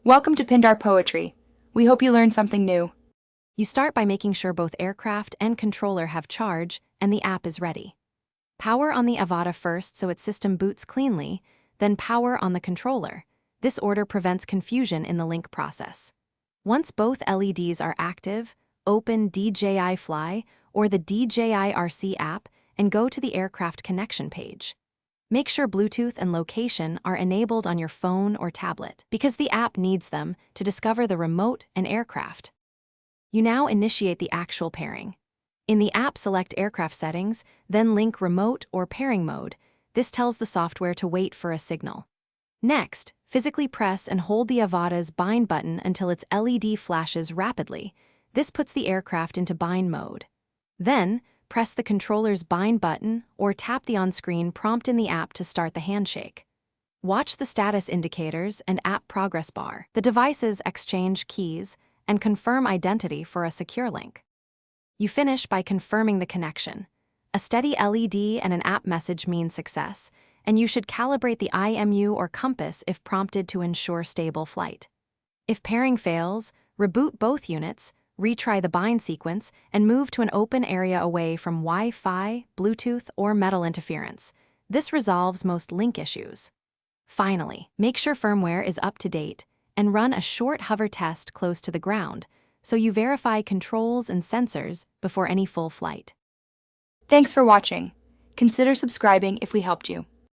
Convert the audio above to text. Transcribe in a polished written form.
Welcome to Pindar Poetry. We hope you learned something new. You start by making sure both aircraft and controller have charge and the app is ready. Power on the Avata first so its system boots cleanly, then power on the controller. This order prevents confusion in the link process. Once both LEDs are active, open DJI Fly or the DJI RC app and go to the aircraft connection page. Make sure Bluetooth and location are enabled on your phone or tablet because the app needs them to discover the remote and aircraft. You now initiate the actual pairing. In the app, select aircraft settings, then link remote or pairing mode. This tells the software to wait for a signal. Next, physically press and hold the Avata's bind button until its LED flashes rapidly. This puts the aircraft into bind mode. Then, press the controller's bind button or tap the on-screen prompt in the app to start the handshake. Watch the status indicators and app progress bar. The devices exchange keys and confirm identity for a secure link. You finish by confirming the connection. A steady LED and an app message mean success, and you should calibrate the IMU or compass if prompted to ensure stable flight. If pairing fails, reboot both units, retry the bind sequence, and move to an open area away from Wi-Fi, Bluetooth, or metal interference. This resolves most link issues. Finally, make sure firmware is up to date and run a short hover test close to the ground so you verify controls and sensors before any full flight. Thanks for watching. Consider subscribing if we helped you.